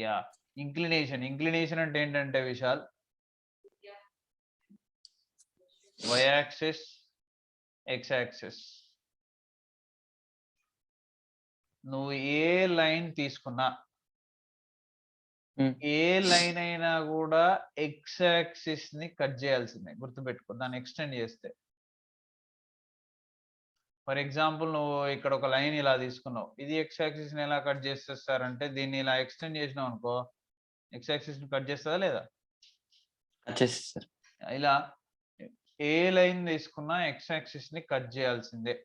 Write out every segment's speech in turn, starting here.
Yeah inclination అంటే ఏంటంటే Vishal, y axis x axis, నువ్వు ఏ లైన్ తీసుకున్నా, ఏ లైన్ అయినా కూడా x యాక్సిస్ ని కట్ చేయాల్సిందే, గుర్తుపెట్టుకో. దాన్ని ఎక్స్టెండ్ చేస్తే, ఫర్ ఎగ్జాంపుల్ నువ్వు ఇక్కడ ఒక లైన్ ఇలా తీసుకున్నావు, ఇది x యాక్సిస్ ని ఎలా కట్ చేసేస్తారంటే దీన్ని ఇలా ఎక్స్టెండ్ చేసినావు అనుకో, x యాక్సిస్ ని కట్ చేస్తుందా లేదా? ఇలా ఏ లైన్ తీసుకున్నా x యాక్సిస్ ని కట్ చేయాల్సిందే.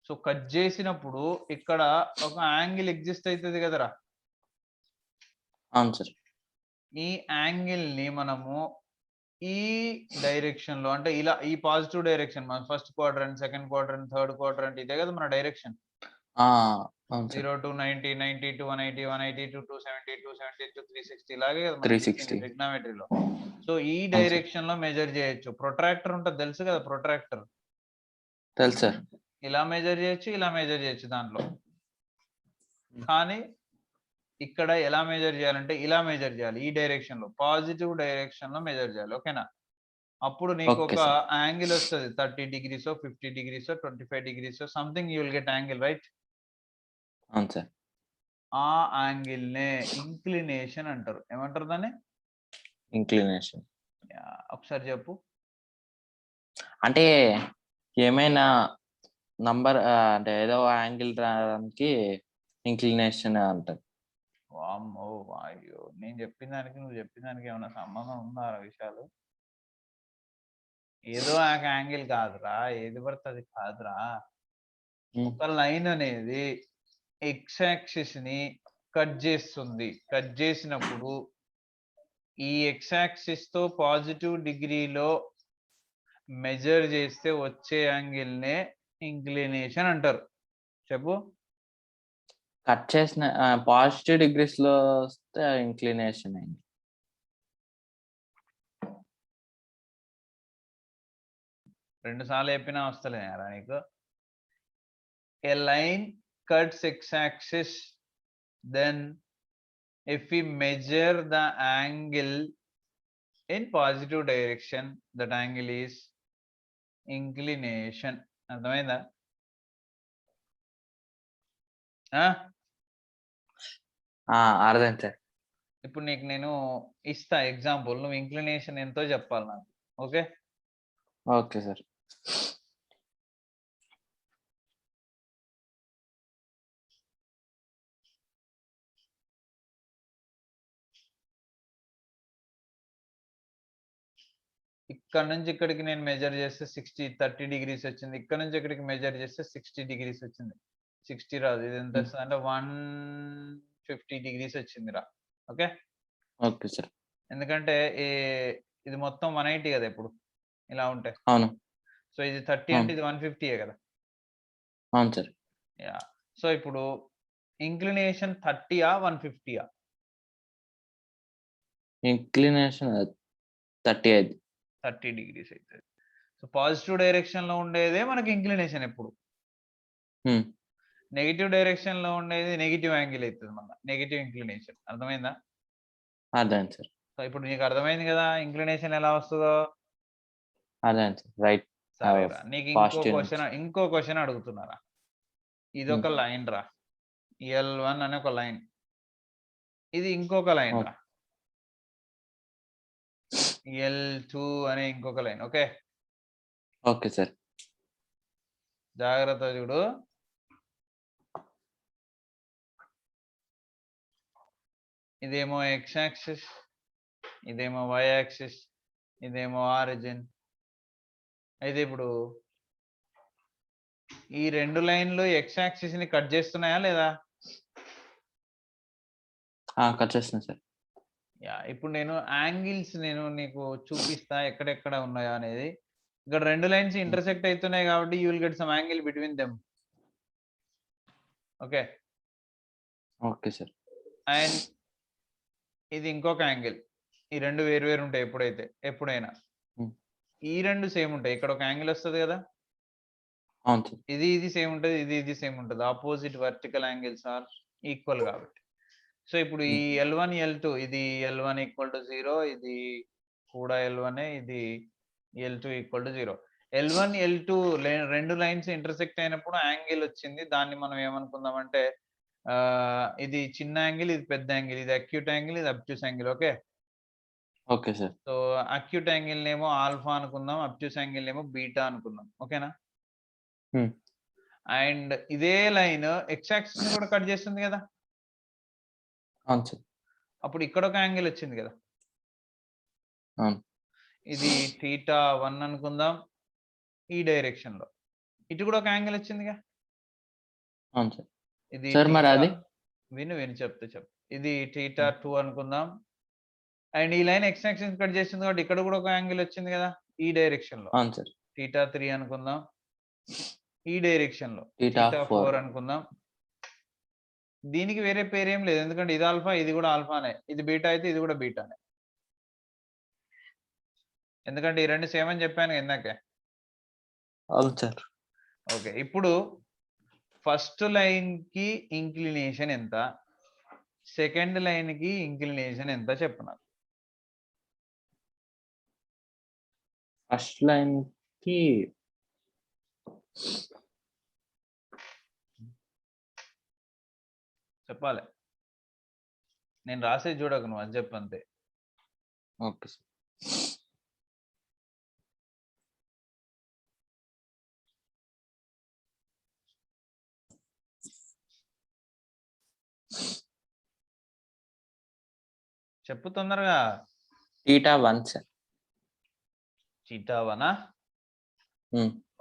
సో కట్ చేసినప్పుడు ఇక్కడ ఒక యాంగిల్ ఎగ్జిస్ట్ అవుతుంది కదరా. అవును సార్. ఈ యాంగిల్ ని మనము ఈ డైరెక్షన్ లో, అంటే ఇలా ఈ పాజిటివ్ డైరెక్షన్, మన first quadrant, second quadrant, third quadrant, ఇదే కదా మన direction. 0 to 90, 90 to 180, 180 to 270, 270 to 360, ఇలాగే కదా 360 ట్రిగ్నోమెట్రీలో. సో ఈ డైరెక్షన్ లో మెజర్ చేయొచ్చు. ప్రొట్రాక్టర్ ఉంటుంది తెలుసు కదా, ప్రొట్రాక్టర్ తెలుసు సార్. ఇలా మెజర్ చేయొచ్చు, ఇలా మెజర్ చేయొచ్చు దాంట్లో. కానీ ఇక్కడ ఎలా మెజర్ చేయాలంటే ఇలా మెజర్ చేయాలి, ఈ డైరెక్షన్ లో, పాజిటివ్ డైరెక్షన్ లో మెజర్ చేయాలి. ఓకేనా? అప్పుడు నీకు ఒక యాంగిల్ వస్తుంది, 30 degrees, 50 degrees, 25 degrees, something you will get angle, right? అవును సార్. ఆ యాంగిల్ నే ఇంక్లినేషన్ అంటారు. ఏమంటారు దాన్ని? ఇంక్లినేషన్. ఒకసారి చెప్పు. అంటే ఏమైనా నంబర్ అంటే ఏదో యాంగిల్ రావడానికి ఇంక్లినేషన్ అంటారు. వామ్మో, అయ్యో, నేను చెప్పిన దానికి నువ్వు చెప్పిన దానికి ఏమైనా సంబంధం ఉందా ఆ విషయాలు? ఏదో ఆ యాంగిల్ కాదురా, ఏది పడితే అది కాదురా. ఒక లైన్ అనేది ఎక్స్ యాక్సిస్ ని కట్ చేస్తుంది. కట్ చేసినప్పుడు ఈ ఎక్స్ యాక్సిస్ తో పాజిటివ్ డిగ్రీలో మెజర్ చేస్తే వచ్చే యాంగిల్ నే ఇంక్లినేషన్ అంటారు. చెప్పు. కట్ చేసిన పాజిటివ్ డిగ్రీస్ లో వస్తే ఇంక్లినేషన్ అయింది. రెండు సార్లు చెప్పినా వస్తలేదా నీకు? ఏ line cuts x axis, then if we measure the angle in positive direction, that angle is inclination. అర్థమైందా? అర్థం సార్. ఇప్పుడు నీకు నేను ఇస్తా ఎగ్జాంపుల్, నువ్వు ఇంక్లినేషన్ ఎంతో చెప్పాలి నాకు. ఓకే? Okay sir. ఇక్కడ నుంచి ఇక్కడికి నేను మెజర్ చేస్తే 30 degrees వచ్చింది. ఇక్కడ నుంచి ఇక్కడికి మెజర్ చేస్తే 60 degrees వచ్చింది. 60 రాదు, ఇది ఎంత వస్తుంది అంటే 150 degrees వచ్చింది రా. ఓకే? Okay sir. ఎందుకంటే ఇది మొత్తం 180 కదా ఇప్పుడు ఇలా ఉంటే. అవును. సో ఇది 30 అంటే ఇది 150 కదా. అవును సార్. యా. సో ఇప్పుడు ఇంక్లినేషన్ 30 150? ఇంక్లినేషన్ 30 degrees అవుతుంది. సో పాజిటివ్ డైరెక్షన్ లో ఉండేదే మనకి ఇంక్లినేషన్ ఎప్పుడు. నెగిటివ్ డైరెక్షన్ లో ఉండేది నెగిటివ్ యాంగిల్ అవుతుంది, మన నెగిటివ్ ఇంక్లినేషన్. అర్థమైందా? అర్థమైంది సార్. సో ఇప్పుడు నీకు అర్థమైంది కదా ఇంక్లినేషన్ ఎలా వస్తుందో? అర్థమైంది సార్. రైట్. సరేరా, నీకు ఇంకో క్వశ్చన్ అడుగుతున్నారా. ఇది ఒక లైన్ రా, L1 అనే ఒక లైన్, ఇది ఇంకొక లైన్ రా, L2 అనే ఇంకొక లైన్. ఓకే? Okay sir. జాగ్రత్త చూడు. ఇదేమో ఎక్స్ యాక్సిస్, ఇదేమో వై యాక్సిస్, ఇదేమో ఆరిజిన్. అయితే ఇప్పుడు ఈ రెండు లైన్లు ఎక్స్ యాక్సిస్ ని కట్ చేస్తున్నాయా లేదా? కట్ చేస్తున్నా సార్. యా. ఇప్పుడు నేను యాంగిల్స్ నీకు చూపిస్తా ఎక్కడెక్కడ ఉన్నాయో అనేది. ఇక్కడ రెండు లైన్స్ ఇంటర్సెక్ట్ అవుతున్నాయి కాబట్టి you will get some angle between them. Okay? Okay sir. And ఇది ఇంకొక యాంగిల్. ఈ రెండు వేరు ఉంటాయి ఎప్పుడైనా. ఈ రెండు సేమ్ ఉంటాయి. ఇక్కడ ఒక యాంగిల్ వస్తుంది కదా. అవును సార్. ఇది సేమ్ ఉంటుంది, ఇది సేమ్ ఉంటుంది. Opposite vertical angles are equal కాబట్టి. సో ఇప్పుడు ఈ L1 L2 ఇది L1 ఈక్వల్ టు 0, ఇది కూడా L1 ఇది L2 equal to 0. L1 L2 రెండు లైన్స్ ఇంటర్సెక్ట్ అయినప్పుడు యాంగిల్ వచ్చింది. దాన్ని మనం ఏమనుకుందామంటే ఇది చిన్న యాంగిల్, ఇది పెద్ద యాంగిల్, ఇది అక్యూట్ యాంగిల్, ఇది obtuse angle. Okay. Okay sir. So acute angle నేమో ఆల్ఫా అనుకుందాం, అబ్ట్యూస్ యాంగిల్ నేమో బీటా అనుకుందాం. ఓకేనా? అండ్ ఇదే లైన్ ఎక్స్ యాక్సిస్ ని కూడా కట్ చేస్తుంది కదా. అవును సార్. అప్పుడు ఇక్కడ ఒక యాంగిల్ వచ్చింది కదా. అవును. ఇది θ1 అనుకుందాం ఈ డైరెక్షన్ లో. ఇటు కూడా ఒక యాంగిల్ వచ్చిందిగా. అవును సార్. ఇది సార్ మరి అది విను చెప్తా. ఇది θ2 అనుకుందాం. అండ్ ఈ లైన్ ఎక్స్ యాక్సిస్ కట్ చేసింది కాబట్టి ఇక్కడ కూడా ఒక యాంగిల్ వచ్చింది కదా ఈ డైరెక్షన్ లో. అవును సార్. θ3 అనుకుందాం. ఈ డైరెక్షన్ లో θ4 అనుకుందాం. దీనికి వేరే పేరేం లేదు, ఎందుకంటే ఇది ఆల్ఫా, ఇది కూడా ఆల్ఫానే. ఇది బీటా అయితే ఇది కూడా బీటానే, ఎందుకంటే ఈ రెండు సేమ్ అని చెప్పాను ఇందాకే. అవును సార్. ఓకే. ఇప్పుడు ఫస్ట్ లైన్ కి ఇంక్లినేషన్ ఎంత, సెకండ్ లైన్ కి ఇంక్లినేషన్ ఎంత చెప్పు నాకు. ఫస్ట్ లైన్ కి చెప్పాలి. నేను రాసేది చూడకు, నువ్వు అది చెప్పు అంతే. Okay sir. చెప్పు తొందరగా. θ1 సార్. θ1.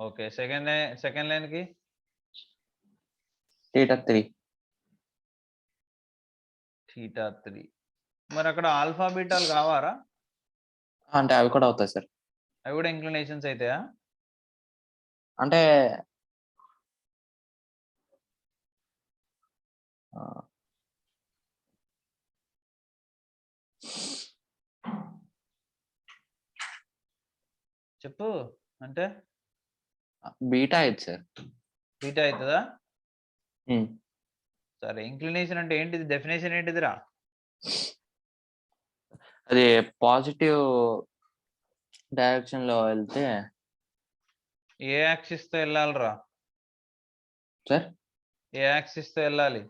ఓకే. సెకండ్ లైన్ కి θ3. θ3. మరి అక్కడ ఆల్ఫా బీటాలు కావారా? అంటే అవి కూడా అవుతాయి సార్. అవి కూడా ఇంక్లినేషన్స్ అయితాయా? అంటే చెప్పు. అంటే బీటా అయితే సార్. బీటా అవుతుందా? సరే. ఇంక్లినేషన్ అంటే ఏంటిది? డెఫినేషన్ ఏంటిదిరా? అది పాజిటివ్ డైరెక్షన్ లో వెళ్తే ఏ యాక్సిస్ తో వెళ్ళాలిరా? సార్ ఏ యాక్సిస్ తో వెళ్ళాలి?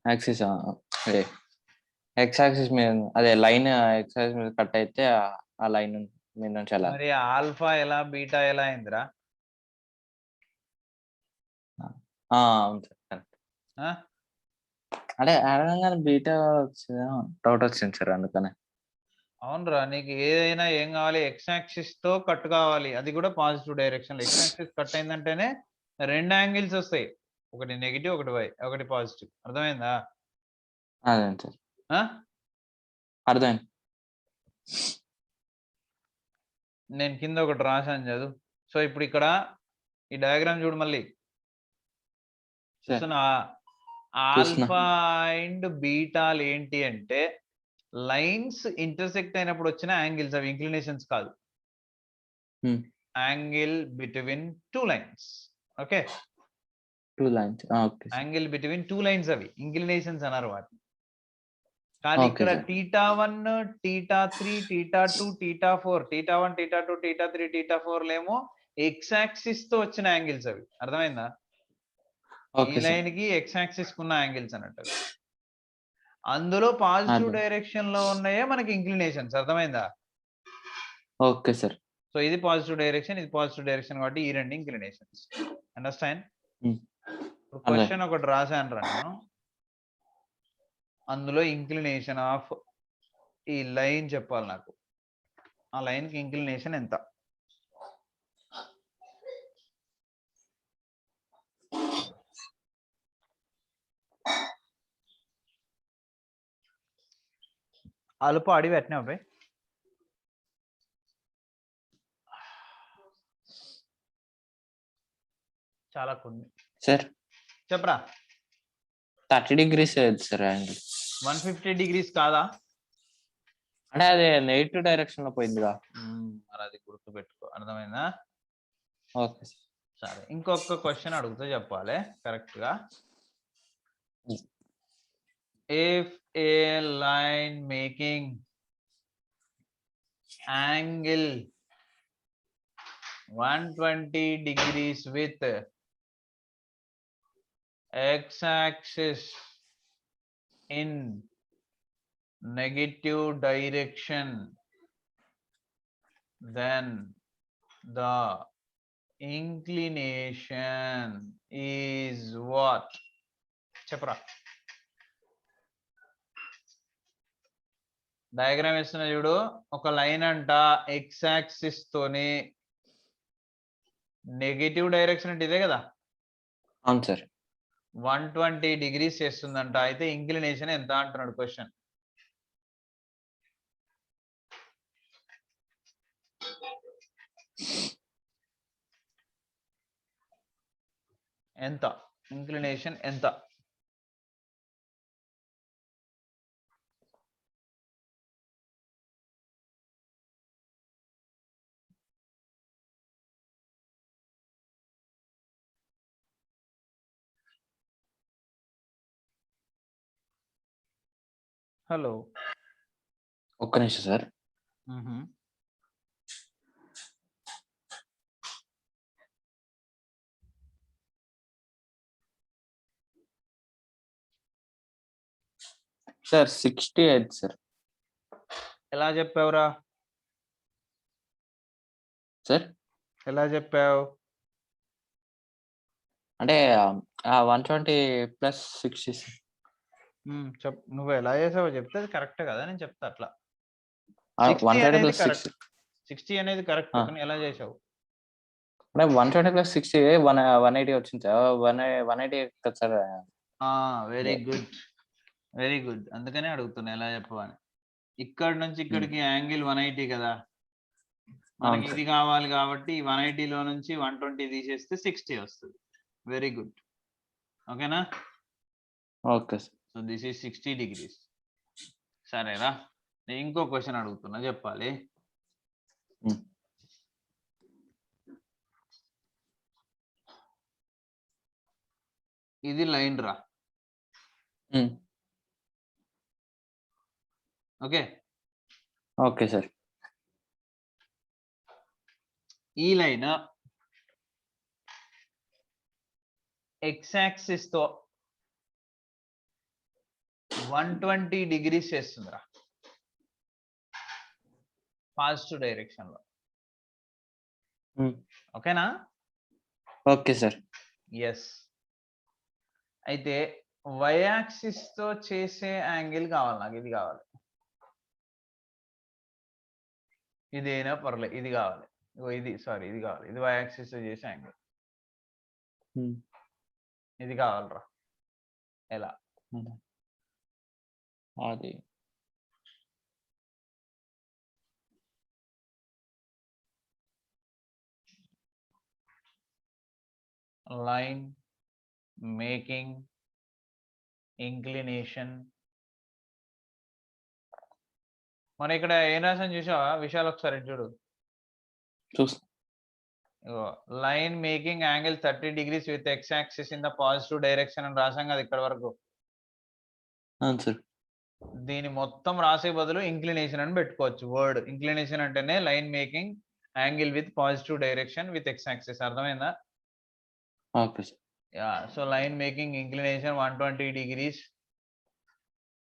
యాక్సిస్ అదే ఎక్స్ యాక్సిస్ మీద, అదే లైన్ ఎక్స్ యాక్సిస్ మీద కట్ అయితే ఆ లైన్ మీద నుంచి వెళ్ళాలి. మరి ఆల్ఫా ఎలా బీటా ఎలా అయిందిరా? అవును సార్. అంటే అడగంగానే బీటా డౌట్ వచ్చింది సార్, అందుకనే. అవునరా, నీకు ఏదైనా ఏం కావాలి? ఎక్స్ యాక్సిస్ తో కట్ కావాలి, అది కూడా పాజిటివ్ డైరెక్షన్ లో. ఎక్స్ యాక్సిస్ కట్ అయిందంటేనే రెండు యాంగిల్స్ వస్తాయి, ఒకటి నెగిటివ్, ఒకటి పాజిటివ్. అర్థమైందా? అదే సార్. అర్థమైంది. నేను కింద ఒకటి రాశాను చదువు. సో ఇప్పుడు ఇక్కడ ఈ డయాగ్రామ్ చూడు మళ్ళీ. చూస్తున్నా? ఆల్ఫా అండ్ బీటాలు ఏంటి అంటే లైన్స్ ఇంటర్సెక్ట్ అయినప్పుడు వచ్చిన యాంగిల్స్, అవి ఇంక్లినేషన్స్ కాదు. Angle between two lines. Okay. Angle between two lines, అవి ఇంక్లినేషన్స్ అన్నారు వాటిని. కానీ ఇక్కడ θ1, θ3, θ2, θ4, θ1, θ2, θ3, θ4 లేమో ఎక్స్ యాక్సిస్ తో వచ్చిన యాంగిల్స్ అవి. అర్థమైందా? ఈ లైన్ కి ఎక్స్ యాక్సిస్ కున్న యాంగిల్స్ అన్నట్టు. అందులో పాజిటివ్ డైరెక్షన్ లో ఉన్నాయే మనకి ఇంక్లినేషన్స్. అర్థమైందా? Okay sir. సో ఇది పాజిటివ్ డైరెక్షన్, ఇది పాజిటివ్ డైరెక్షన్ కాబట్టి ఈ రెండు ఇంక్లినేషన్స్. అండర్స్టాండ్? క్వశ్చన్ ఒకటి రాశాను రా నేను, అందులో ఇంక్లినేషన్ ఆఫ్ ఈ లైన్ చెప్పాలి నాకు. ఆ లైన్ కి ఇంక్లినేషన్ ఎంత? అలుపు అడివి అట్నే అబ్బాయి. చాలా కొన్ని సార్. చెప్పరా. 30 degrees సార్ యాంగిల్. 150 degrees కాదా? అంటే అది నెగిటివ్ డైరెక్షన్ లో పోయిందిగా. మరి అది గుర్తు పెట్టుకో. అర్థమైందా? Okay sir. సరే, ఇంకొక క్వశ్చన్ అడుగుతూ చెప్పాలి కరెక్ట్ గా. if a line making angle 120 degrees with x-axis in negative direction, then the inclination is what? చెప్పరా. డయాగ్రామ్ వేస్తున్నా చూడు. ఒక లైన్ అంట ఎక్స్ యాక్సిస్ తోని నెగటివ్ డైరెక్షన్ అంటే ఇదే కదా. అవును సార్. 120 డిగ్రీస్ చేస్తుందంట. అయితే ఇంక్లినేషన్ ఎంత అంటున్నాడు క్వశ్చన్. ఎంత ఇంక్లినేషన్ ఎంత? హలో, ఒక్క నిమిషం సార్. Sir 68 sir. ఎలా చెప్పావురా? సార్ ఎలా చెప్పావు? అంటే 120 ప్లస్ 60 సార్. నువ్వు ఎలా చేసావో చెప్తే అది కరెక్ట్ కదా, నేను చెప్తా అట్లా. 120 ప్లస్ 60. 60 అనేది కరెక్ట్, కానీ ఎలా చేసావు? అంటే 120 ప్లస్ 60 180 వచ్చింది సార్. 180 కదా sir. Very good, very good. అందుకనే అడుగుతున్నా ఎలా చెప్పవని. ఇక్కడ నుంచి ఇక్కడికి యాంగిల్ 180 కదా, మనకి ఇది కావాలి కాబట్టి 180 లో నుంచి 120 తీసేస్తే 60 వస్తుంది. Very good. ఓకేనా? Okay sir. So this is 60 degrees. సరేరా, నేను ఇంకో క్వశ్చన్ అడుగుతున్నా, చెప్పాలి. ఇది లైన్ రా. Okay okay sir. ఈ లైన్ ఎక్స్ యాక్సిస్ తో 120 డిగ్రీస్ చేస్తుందిరా పాజిటివ్ డైరెక్షన్ లో. ఓకేనా? Okay sir. ఎస్. అయితే వై యాక్సిస్ తో చేసే యాంగిల్ కావాలి నాకు. ఇది కావాలి, ఇదేనా పర్లేదు, ఇది కావాలి. ఇది సారీ, ఇది కావాలి. ఇది వై యాక్సిస్ తో చేసే యాంగిల్, ఇది కావాలరా. ఎలా? అది లైన్ మేకింగ్ ఇంక్లినేషన్. మన ఇక్కడ ఏం రాసాను చూసావా విశాల్? ఒకసారి చూడు. Line making angle 30 degrees with x axis in the positive direction అని రాసాం కదా ఇక్కడ వరకు. దీని మొత్తం రాసే బదులు ఇంక్లినేషన్ అని పెట్టుకోవచ్చు. వర్డ్ ఇంక్లినేషన్ అంటేనే line making angle with positive direction with x axis. అర్థమైందా? Okay sir. Yeah. So line making inclination 120 degrees.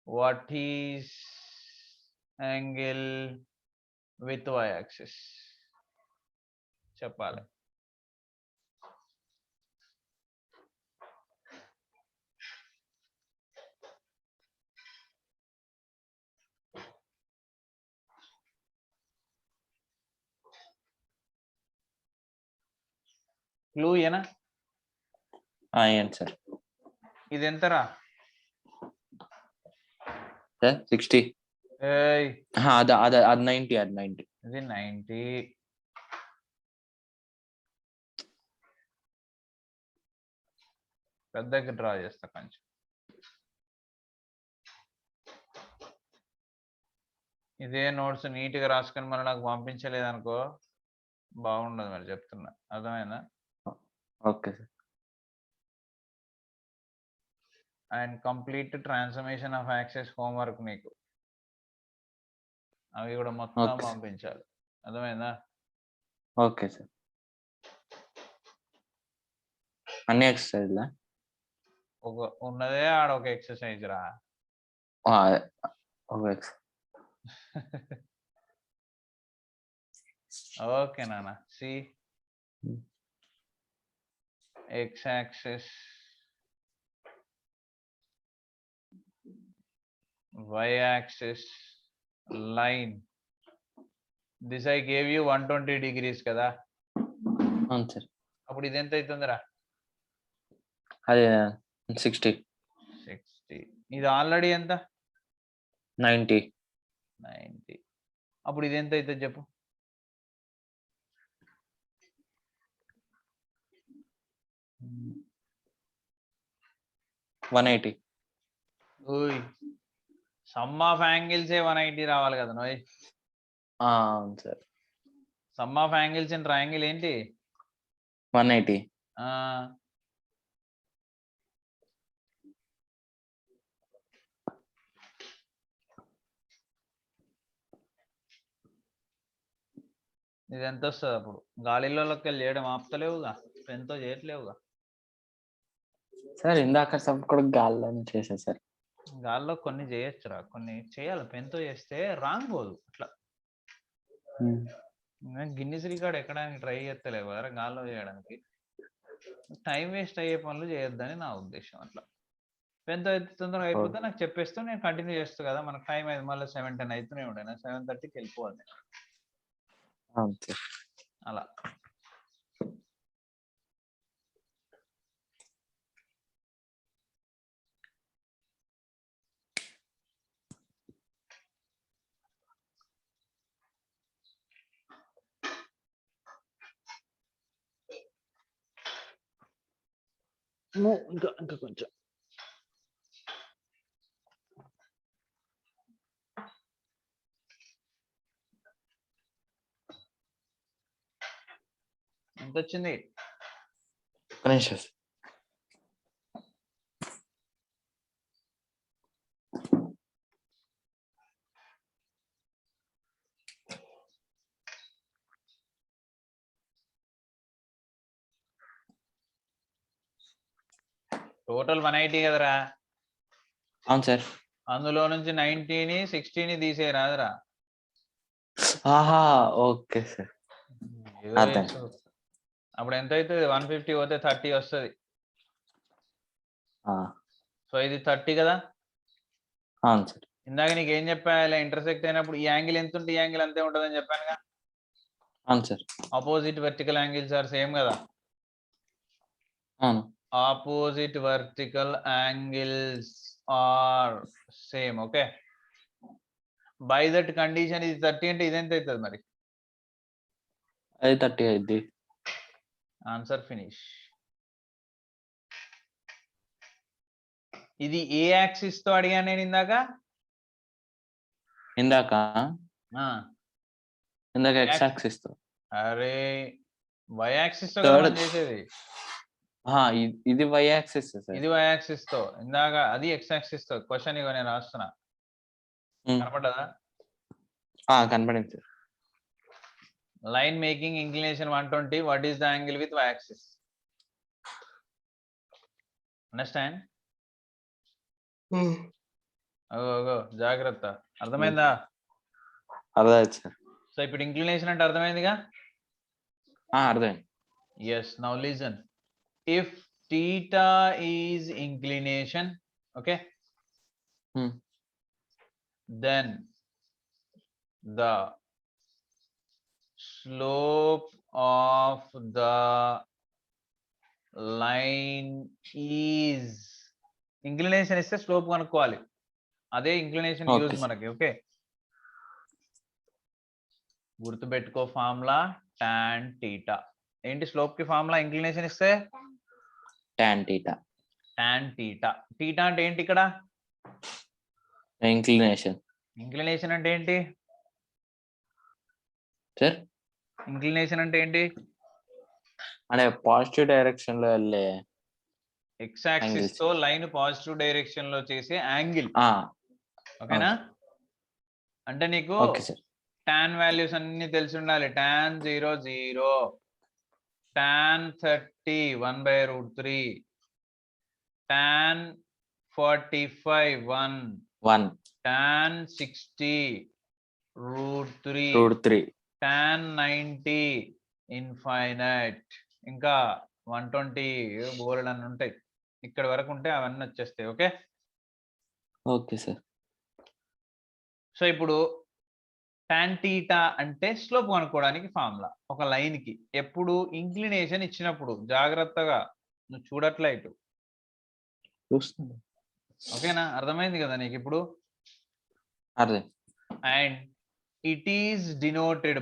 What is angle with y axis చెప్పాలి. క్లూ ఏనా? ఏంటి సార్? ఇది ఎంతరా? 60. అది 90. ఇది 90. పెద్దగా డ్రా చేస్తా కొంచెం. ఇదే నోట్స్ నీట్ గా రాసుకొని మరి నాకు పంపించలేదనుకో బాగుండదు. మరి చెప్తున్నా, అర్థమైందా? Okay sir. And complete transformation of axes homework నీకు అవి కూడా మొత్తం ఓకే సార్. పంపించాలి. అర్థమైందా? Okay sir. అన్ని ఎక్సర్సైజ్లా? ఉన్నదే ఆడ ఒక ఎక్సర్సైజ్ రా. అదే ఒక ఎక్స్ ఓకే నాన్న. See x axis, y axis, line. This I gave you 120 degrees కదా. అవును సార్. అప్పుడు ఇది ఎంత అవుతుందిరా? అది 60. ఇది ఆల్రెడీ ఎంత? 90. అప్పుడు ఇది ఎంత అవుతుంది చెప్పు? 180. ఓయ్, సమ్ ఆఫ్ యాంగిల్స్ 180 రావాలి కదా నోయ్. అవును sir. Some of angles in triangle ఏంటి? 180. ఇది ఎంత వస్తుంది అప్పుడు? గాలిలోకి వెళ్ళి చేయడం ఆపుతలేవుగా, ఎంతో చేయట్లేవుగా. సార్ ఇందాక సబ్ కూడా గాల్లో చేశాను సార్. గాల్లో కొన్ని చేయొచ్చురా, కొన్ని చేయాలి. పెన్తో చేస్తే రాంగ్ పోదు అట్లా. గిన్నిస్ రికార్డ్ ఎక్కడానికి ట్రై చేస్తలేవు కదా గాల్లో చేయడానికి. టైం వేస్ట్ అయ్యే పనులు చేయొద్దని నా ఉద్దేశం. అట్లా పెన్తో అయితే తొందరగా అయిపోతే నాకు చెప్పేస్తూ నేను కంటిన్యూ చేస్తాను కదా. మనకు టైం అయితే మళ్ళీ 7:10 అవుతూనే ఉంటాయి. 7:30కి వెళ్ళిపోవాలి అలా. ఇంకా కొంచెం ఎంత వచ్చింది? టోటల్ 180 కదరా. అవును సార్. అందులో నుంచి 90ని 60ని తీసే రాదురా. ఆహా ఓకే సార్. అప్పుడు ఎంత అవుతుంది? 150 పోతే 30 వస్తుంది. సో ఇది 30 కదా. అవును సార్. ఇందాక నీకు ఏం చెప్పా, ఇలా ఇంటర్సెక్ట్ అయినప్పుడు ఈ యాంగిల్ ఎంత ఉంటే ఈ యాంగిల్ అంతే ఉంటుందని చెప్పానుగా. అవును sir. Opposite vertical angles are same కదా. అవును. Opposite vertical angles are same. Okay, by that condition ఇది 30 అంటే ఇది ఎంత అవుతుంది మరి? అది 30 అయింది. Answer finish. ఇది ఏ యాక్సిస్ తో అడిగాను నేను ఇందాక? ఇందాక ఎక్స్ యాక్సిస్ తో. అరే వై యాక్సిస్ తో కదా చేసేది. ఇది వై యాక్సిస్. ఇది వై యాక్సిస్ తో, ఇందాక అది ఎక్స్ యాక్సిస్ తో. క్వశ్చన్ ఇగో నేను రాస్తున్నా, కనపడ్డదా? కనపడింది sir. Line making inclination 120. What is the angle with y axis? Understand? జాగ్రత్త. అర్థమైందా? అర్థమైంది సార్. సో ఇప్పుడు ఇంక్లినేషన్ అంటే అర్థమైందిగా. అర్థమైంది. yes, now listen. If theta is inclination, okay, then the slope of the line is, inclination ఇస్తే slope కనుక్కోవాలి. అదే ఇంక్లినేషన్ యూజ్ మనకి. ఓకే, గుర్తుపెట్టుకో ఫార్ములా tan theta. ఏంటి స్లోప్ కి ఫార్ములా? ఇంక్లినేషన్ ఇస్తే tan theta. tan theta. theta అంటే ఏంటి ఇక్కడ? ఇంక్లినేషన్. ఇంక్లినేషన్ అంటే ఏంటి సార్? ఇంక్లినేషన్ అంటే ఏంటి? అంటే పాజిటివ్ డైరెక్షన్ లో వెళ్ళే ఎక్స్ యాక్సిస్ తో లైన్ పాజిటివ్ డైరెక్షన్ లో చేసే యాంగిల్. ఓకేనా? అంటే నీకు ఓకే సార్. tan వాల్యూస్ అన్ని తెలిసి ఉండాలి. tan 0 0, tan 30 1/√3, tan 45 1, tan 60 √3, tan 90 infinite, ఇంకా 120 బోల్డ్ అని ఉంటాయి. ఇక్కడ వరకు ఉంటే అవన్నీ వచ్చేస్తాయి. Okay okay sir. సో ఇప్పుడు tan theta అంటే స్లోప్ కనుక్కోవడానికి ఫార్ములా. ఒక లైన్ కి ఎప్పుడు ఇంక్లినేషన్ ఇచ్చినప్పుడు, జాగ్రత్తగా నువ్వు చూడట్లే ఇటు. ఓకేనా? అర్థమైంది కదా నీకు ఇప్పుడు? అర్థం. And it is denoted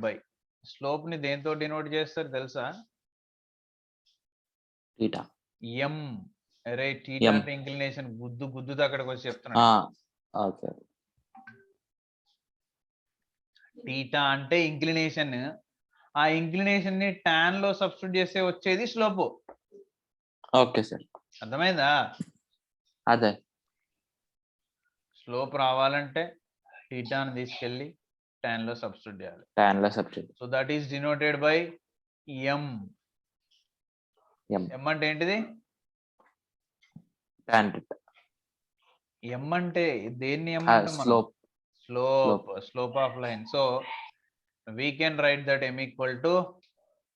by slope ని దేంతో డినోట్ చేస్తారు తెలుసా? థీటా. ఎం. అరే థీటా అంటే ఇంక్లినేషన్. గుద్దుతో అక్కడికి వచ్చి చెప్తున్నా. ఓకే. థీటా అంటే ఇంక్లినేషన్. ఆ ఇంక్లినేషన్ ని tan లో సబ్స్టిట్యూట్ చేస్తే వచ్చేది స్లోప్. Okay sir. అర్థమైందా? అదే. స్లోప్ రావాలంటే థీటాని తీసుకెళ్ళి tan లో సబ్స్టిట్యూట్ చేయాలి. So that is denoted by m. M అంటే ఏంటిది? tan theta. ఎం అంటే దేన్ని? ఎం అంటే slope of line. So we can write that m equal to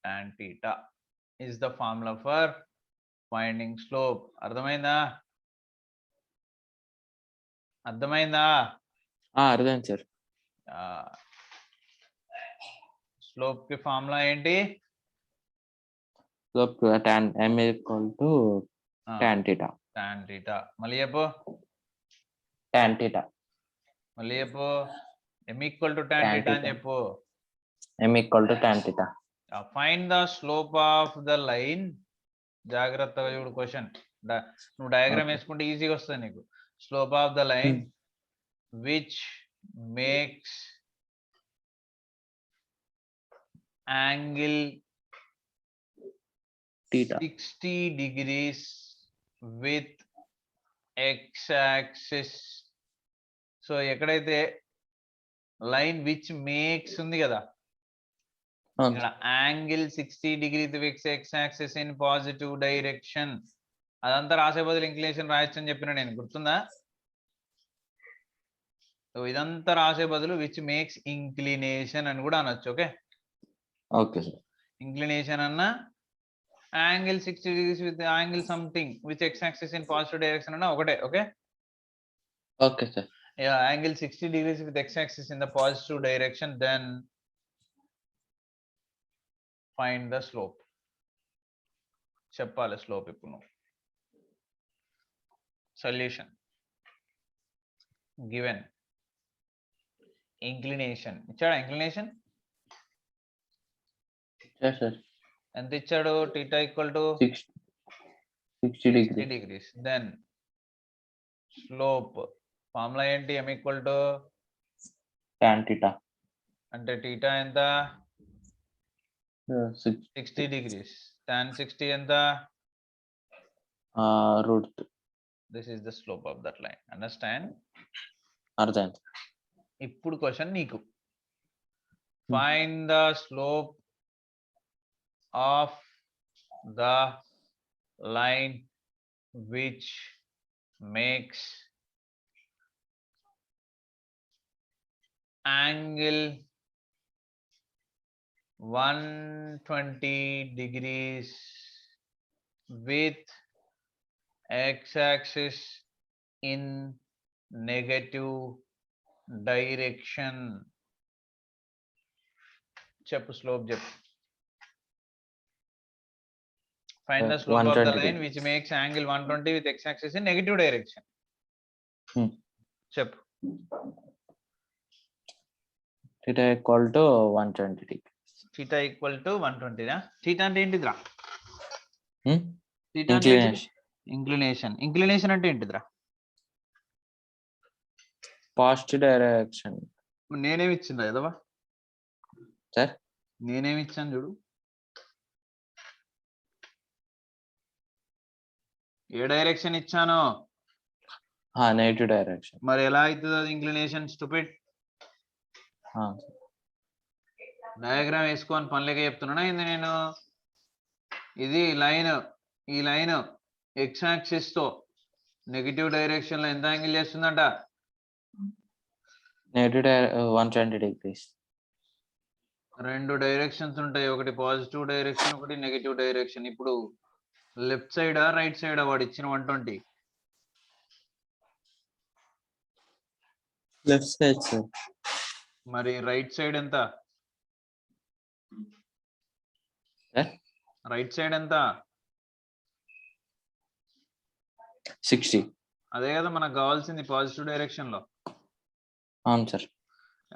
tan theta is the formula for finding slope. అర్థమైందా? అర్థం sir. Slope కి formula ఏంటి? Slope tan m equal to tan theta. మళ్ళీ చెప్పు. tan theta. మళ్ళీ చెప్పు. m equal to tan theta అని చెప్పు. m equal to tan theta. Find the slope of the line. జాగ్రత్తగా చూడు క్వశ్చన్. నువ్వు డయాగ్రామ్ వేసుకుంటే ఈజీగా వస్తుంది నీకు. Slope of the line which makes angle 60 degrees with x-axis. So ఎక్కడైతే లైన్ విచ్ మేక్స్ ఉంది కదా, ఇక్కడ angle 60 degrees with x-axis in positive direction. అదంతా రాసే బదులు ఇంక్లినేషన్ రాయొచ్చు అని చెప్పిన నేను, గుర్తుందా? ఇదంతా రాసే బదులు విచ్ మేక్స్ ఇంక్లినేషన్ అని కూడా అనొచ్చు. Okay okay sir. ఇంక్లినేషన్ అన్న angle 60 degrees with angle something with x axis in positive direction అన్న ఒకటే. Okay okay sir. Angle 60 degrees with x axis in the positive direction, then find the slope. చెప్పాలి slope ఇప్పుడు నువ్వు. Solution given inclination ఇచ్చాడా? Inclination ఎంత ఇచ్చాడు? θ equal to 60 degrees. Then slope formula ఏంటి? m equal to tan theta. అంటే θ ఎంత? 60 degrees. tan 60 ఎంత? √3. This is the slope of that line. Understand? అర్థం. ఇప్పుడు క్వశ్చన్ నీకు. Find the slope of the line which makes angle 120 degrees with x-axis in negative direction. చెప్పు slope చెప్పు. Find the slope of the line which makes angle 120 with x-axis in negative direction. చెప్పు. θ equal to 120 degrees. θ equal to 120 రా? θ అంటే ఏంటిదిరా? Inclination. Inclination అంటే ఏంటిదిరా? Positive direction. నేనేమి ఇచ్చిందా ఎదవా సార్? నేనేమి ఇచ్చాను చూడు. ఏ డైరెక్షన్ ఇచ్చాను? Negative direction. మరి ఎలా అవుతుంది అది ఇంక్లినేషన్? స్టూపిడ్. డయాగ్రామ్ వేసుకొని పనులేక చెప్తున్నానా ఏంది నేను? ఇది లైన్, ఈ లైన్ ఎక్స్ యాక్సిస్ తో నెగిటివ్ డైరెక్షన్ లో ఎంత యాంగిల్ చేస్తుందంట? Negative 120 degrees. రెండు డైరెక్షన్స్ ఉంటాయి, ఒకటి పాజిటివ్ డైరెక్షన్, ఒకటి నెగిటివ్ డైరెక్షన్. ఇప్పుడు లెఫ్ట్ సైడా రైట్ సైడా వాడు ఇచ్చిన 120? Left side sir. మరి రైట్ సైడ్ ఎంత? రైట్ సైడ్ ఎంత? 60. అదే కదా మనకు కావాల్సింది పాజిటివ్ డైరెక్షన్ లో. అవును సార్.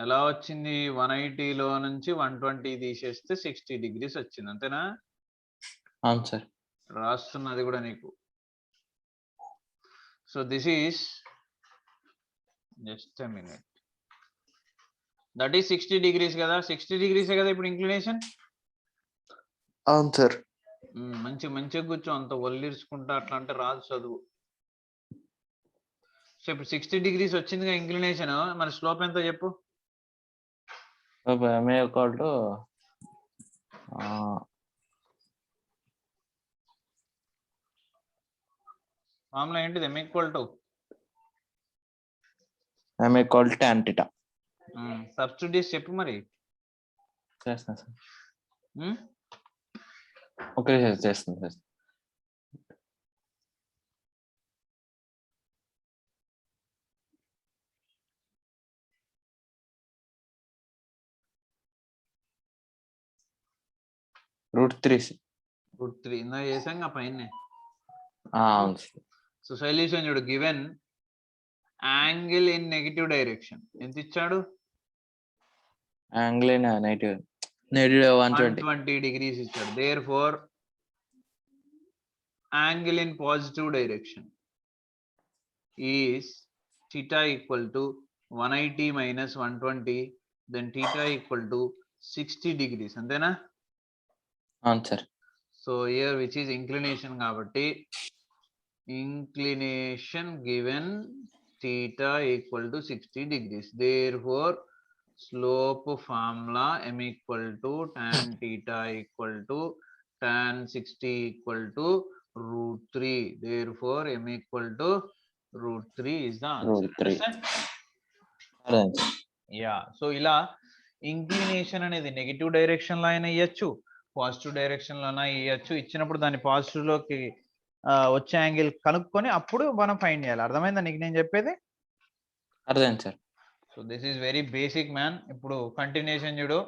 ఎలా వచ్చింది? 180 లో నుంచి 120 తీసేస్తే 60 degrees వచ్చింది, అంతేనా? అవును సార్. రాస్తున్నది కూడా నీకు. So this is just a minute, that is 60 degrees కదా. 60 degrees కదా ఇప్పుడు ఇంక్లినేషన్. అవును సార్. మంచిగా కూర్చో, అంత ఒల్లిర్చుకుంటా అట్లా అంటే రాదు చదువు. సో ఇప్పుడు 60 degrees వచ్చిందిగా ఇంక్లినేషన్, మరి స్లోప్ ఎంత చెప్పు? ఫార్ములా ఏంటిది? m equal to tan theta. Substitute చేసి చెప్పు మరి. చేస్తాను సార్. ఓకే సార్, చేస్తాను సార్. √3 ఇందా చేసాం పైన. అవును సార్. సో సొల్యూషన్ చూడు, given angle in negative direction ఎంత ఇచ్చాడు? యాంగిల్ ఇన్ నెగిటివ్ 120 degrees ఇచ్చాడు. Therefore angle in positive direction is theta equal to 180 minus 120, then theta equal to 60 degrees, అంతేనా? అవును sir. So here which is inclination కాబట్టి inclination given theta equal to 60 degrees. Therefore, slope formula m equal to tan theta equal to tan 60 equal to √3. Therefore, m equal to √3 is the answer. Yeah. So ఇలా inclination అనేది negative direction లో అయినా ఇవ్వచ్చు, positive direction లో అయినా ఇవ్వచ్చు. ఇచ్చినప్పుడు దాన్ని పాజిటివ్ లోకి వచ్చే యాంగిల్ కనుక్కొని అప్పుడు మనం ఫైండ్ చేయాలి. అర్థమైందా నీకు నేను చెప్పేది? అర్థమైంది sir. So this is very basic man. ఇప్పుడు కంటిన్యూషన్ చూడు.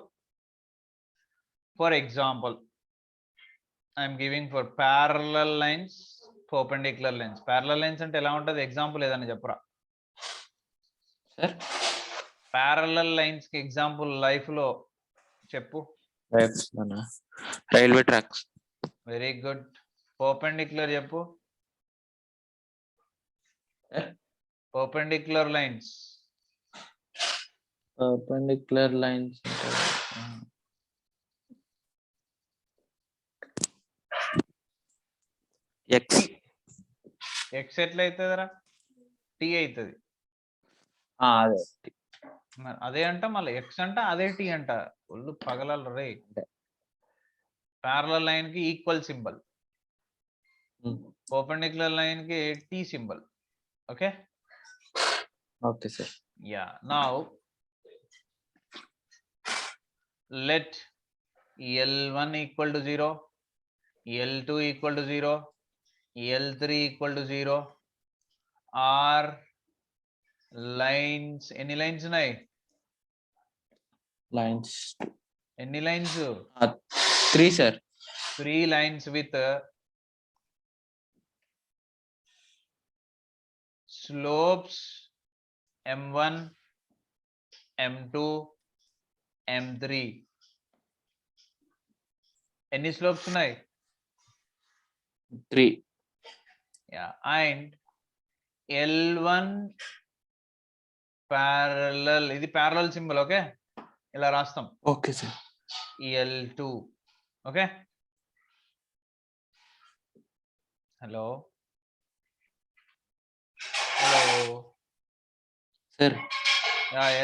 For example I'm giving for parallel lines, perpendicular lines. Parallel lines అంటే ఎలా ఉంటుంది? ఎగ్జాంపుల్ ఏదైనా చెప్పరా సార్? ప్యారలల్ లైన్స్ కి ఎగ్జాంపుల్ లైఫ్ లో చెప్పు. Railway tracks. Very good. Perpendicular చెప్పు. Perpendicular lines. Perpendicular lines X. X ఎట్లా అవుతుందిరా? టీ అవుతుంది. అదే అదే అంట, మళ్ళీ ఎక్స్ అంట, అదే టీ అంట. ఒళ్ళు పగలరు రే. ప్యారలల్ లైన్ కి ఈక్వల్ సింబల్, పర్పెండిక్యులర్ లైన్ కి T symbol. Okay okay sir. Yeah. Now let L1 equal to 0, L2 equal to 0, L3 equal to 0 are lines. ఎన్ని లైన్స్ ఉన్నాయి? లైన్స్ ఎన్ని lines? 3 sir. 3 lines with slopes m1, m2, m3. ఎన్ని slopes ఉన్నాయి? 3. Yeah. And L1 parallel, ఇది parallel symbol. Okay, ఇలా రాస్తాం. Okay sir. L2. Okay, hello sir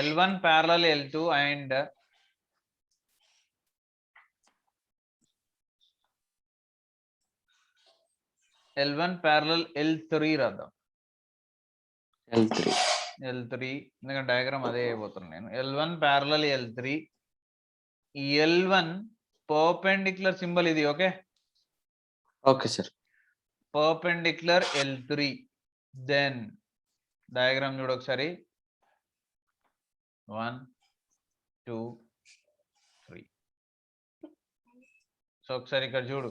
L1 parallel L2 and L1 parallel L3 రాద్దాం. L3 ఎందుకంటే diagram అదే అయిపోతున్నాను నేను. L1 parallel L3, L1 perpendicular symbol ఇది. Okay, okay sir. Perpendicular L3. Then diagram చూడు ఒకసారి. 1 2 3. సో ఒకసారి ఇక్కడ చూడు,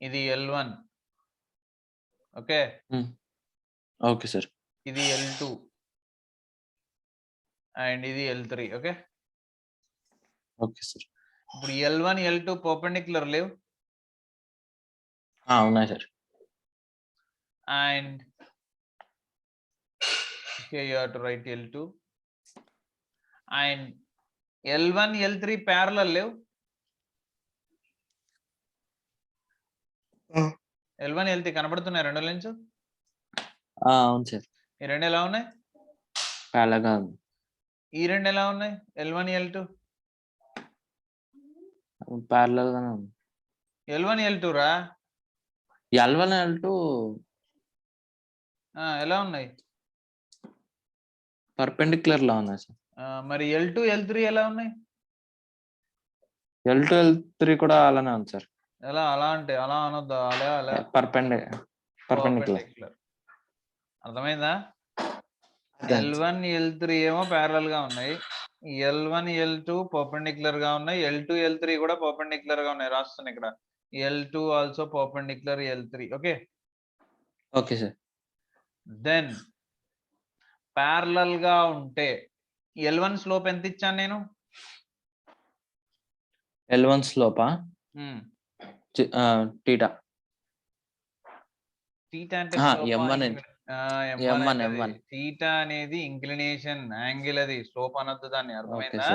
ఇది L1. Okay, okay sir. ఇది L2 అండ్ ఇది L3. Okay, okay sir. ఇప్పుడు L1 L2 పర్పెండిక్యులర్ లేవు. ఉన్నాయి sir. And here you have to write L2 and L1 L3 parallel లేవు. L1 L3 కనబడుతున్నాయి రెండు లైన్స్. అవును సార్. ఈ రెండు ఎలా ఉన్నాయి? అలాగా ఈ రెండు ఎలా ఉన్నాయి? L1 L2 ప్యారలల్ గానే ఉంది. L1 L2 రా. L1 L2 ఎలా ఉన్నాయి? పర్పెండిక్యులర్ లా ఉన్నాయి సార్. మరి L2 L3 ఎలా ఉన్నాయి? L2 L3 కూడా అలానే ఉంది సార్. ఎలా అలా అంటే అలా అనొద్దా? అలా పర్పెండిక్యులర్. అర్థమైందా? L1 L3 ఏమో ప్యారలల్ గా ఉన్నాయి, L1 L2 పర్పెండిక్యులర్ గా ఉన్నాయి, L2 L3 కూడా పర్పెండిక్యులర్ గా ఉన్నాయి. రాస్తున్నాను ఇక్కడ L2 also perpendicular L3. Okay okay sir. Then parallel గా ఉంటే L1 స్లోప్ ఎంత ఇచ్చాను నేను? L1 స్లోపా theta. టీటా అంటే M1. టీటా అనేది ఇంక్లినేషన్ యాంగిల్, అది స్లోప్ అనొద్దు దాన్ని. అర్థమైందా?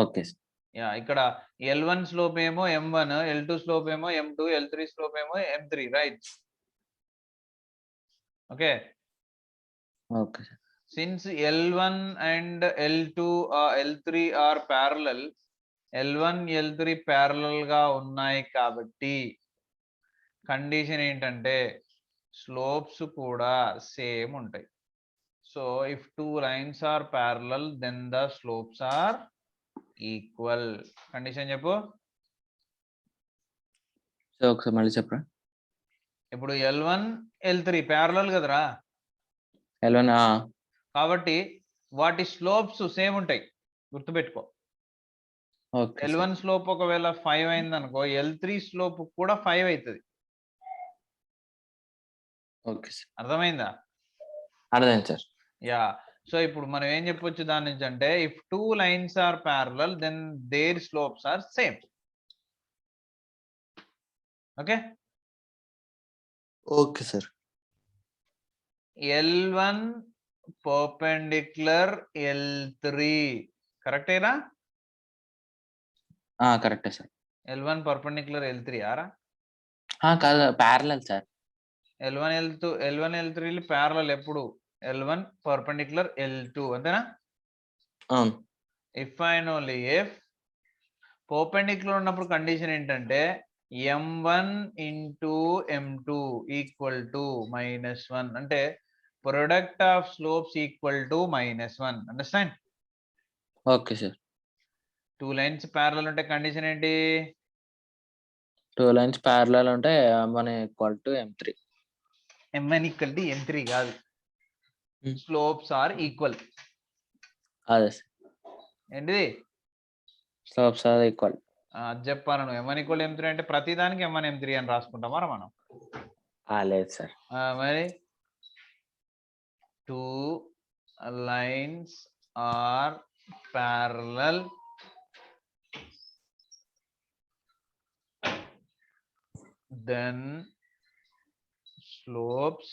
Okay sir. యా, ఇక్కడ L1 స్లోప్ ఏమో M1, L2 స్లోప్ ఏమో M2, L3 స్లోప్ ఏమో M3. Right? Okay, okay sir. Since L1 and L2 L3 are parallel, L1 L3 parallel గా ఉన్నాయి కాబట్టి కండిషన్ ఏంటంటే స్లోప్స్ కూడా సేమ్ ఉంటాయి. So if two lines are parallel then the slopes are equal. Condition చెప్పు. So ఒకసారి మళ్ళీ చెప్పరా. ఇప్పుడు L1 L3 ప్యారలల్ కదరా, L1 కాబట్టి వాటి స్లోప్స్ సేమ్ ఉంటాయి. గుర్తుపెట్టుకో. L1 స్లోప్ ఒకవేళ 5 అయింది అనుకో, L3 స్లోప్ కూడా 5 అవుతుంది. Okay sir. అర్థమైందా? అర్థమైంది సార్. యా, సో ఇప్పుడు మనం ఏం చెప్పొచ్చు దాని నుంచి అంటే if two lines are parallel then their slopes are same. Okay okay sir. L1 perpendicular L3 కరెక్టేనా? కరెక్టే సార్. L1 పర్పెండిక్యులర్ L3 ఆరా? కాదు, parallel sir. L1 L3 parallel ఎప్పుడు? L1 పర్పెండిక్యులర్ L2 అంతేనా? అవును. If and only if perpendicular ఉన్నప్పుడు condition ఏంటంటే M1 into M2 equal to -1, అంటే product of slopes equal to -1. Understand? Okay sir. Two lines parallel ఉంటే condition ఏంటి? Two lines parallel ఉంటే M1 equal to M3. M1 equal to M3 కాదు, slopes are equal. అదే sir. ఏంటిది? Slopes are equal. చెప్పాను నువ్వు. M1 equal M3 అంటే ప్రతిదానికి M1 M3 అని రాసుకుంటామా మనం? లేదు సార్. మరి two lines are parallel then slopes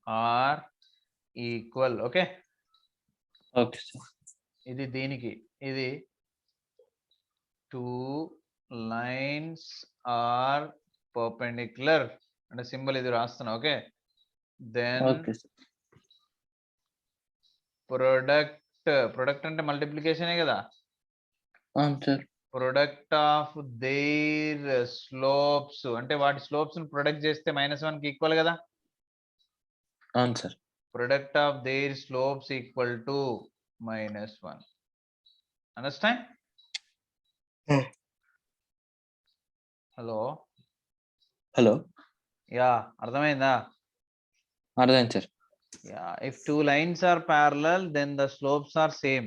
are equal. Okay okay sir. ఇది దీనికి, ఇది టూ లైన్స్ ఆర్ పర్పెండిక్యులర్ అంటే సింబల్ ఇది రాస్తున్నా. Okay, then okay sir. Product అంటే మల్టిప్లికేషనే కదా. అవును sir. Product of their slopes అంటే వాటి స్లోప్స్ ని ప్రొడక్ట్ చేస్తే -1 కి ఈక్వల్ కదా. అవును sir. Product of their slopes equal to -1. Understand? Hello hello. Yeah, అర్థమైందా? అర్థమైంది sir. Yeah, if two lines are parallel, then the slopes are same.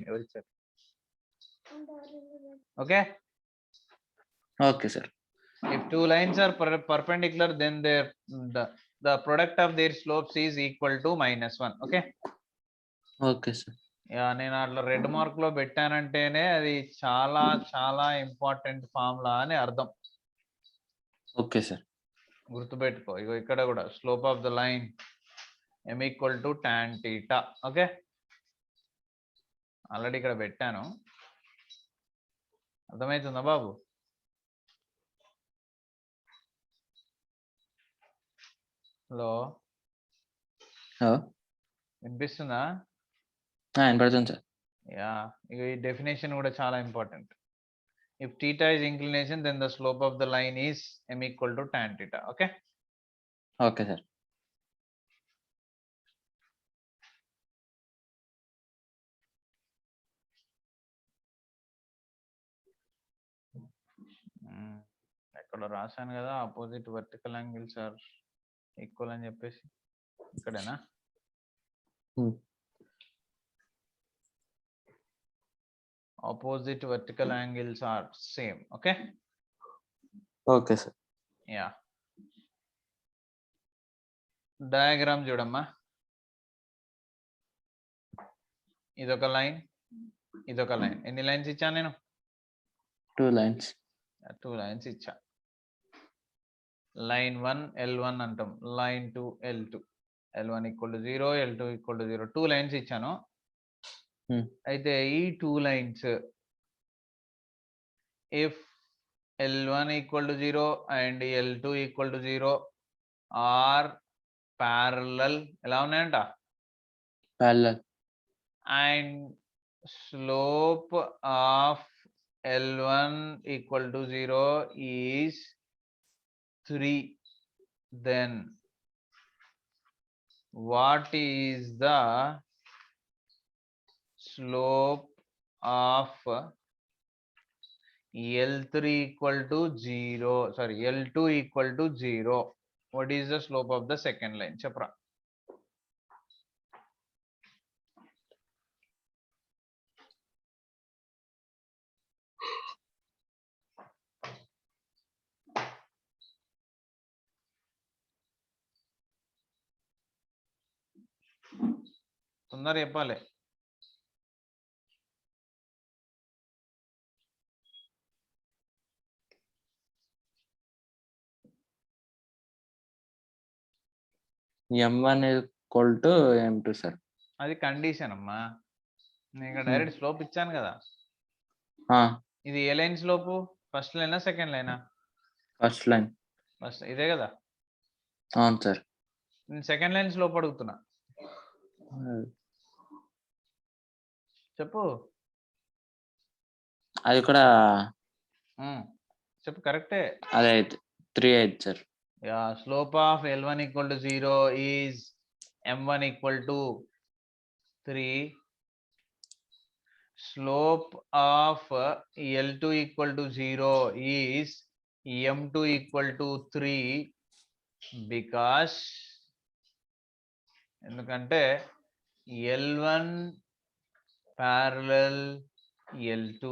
Okay. Okay sir. If two lines are perpendicular, then the product of their slopes is equal to -1. Okay. Okay sir. Yeah, నేను అట్లా red mark లో పెట్టానంటేనే అది చాలా చాలా important formula అని అర్థం. Okay sir. గుర్తుపెట్టుకో. ఇగో ఇక్కడ కూడా slope of the line m equal to tan theta. Okay, already ఇక్కడ పెట్టాను. అర్థమవుతుందా బాబు? హలో, వినిపిస్తుందా? వినపడుతుంది సార్. యా, ఇక ఈ డెఫినేషన్ కూడా చాలా important. If theta is inclination, then the slope of the line is m equal to tan theta. Okay. Okay sir. ఎక్కడ రాశాను కదా, opposite vertical angles are equal అని చెప్పేసి. ఇక్కడేనా? Opposite vertical angles are same. Okay. Okay sir. Yeah, diagram చూడమ్మా. ఇదొక line, ఇదొక line. ఎన్ని లైన్స్ ఇచ్చాను నేను? 2 లైన్స్. 2 లైన్స్ ఇచ్చా. లైన్ 1 L1 అంటాం, line 2 L2. L1 equal to 0, L2 equal to 0. 2 lines ఇచ్చాను. అయితే ఈ 2 lines if L1 equal to 0 and L2 equal to 0 are parallel. ఎలా ఉన్నాయంట? Parallel. And slope of L1 equal to 0 is 3. then what is the slope of L3 equal to 0? Sorry, L2 equal to 0. What is the slope of the second line? Chapra. తొందర చెప్పాలి. m1 equal to m2 sir. అది condition అమ్మా. నేను direct slope ఇచ్చాను కదా. ఇది ఏ లైన్ స్లోపు? ఫస్ట్ లైనా సెకండ్ లైనా? First line. ఫస్ట్, ఇదే కదా. అవును సార్. నేను సెకండ్ లైన్ స్లోప్ అడుగుతున్నా. చెప్పు. అది కూడా చెప్పు, కరెక్టే. అదే అయితే 3 అయితే sir. Yeah, slope of L1 equal to 0 is m1 equal to 3. Slope of L2 equal to 0 is m2 equal to 3. Because ఎందుకంటే L1 parallel L2,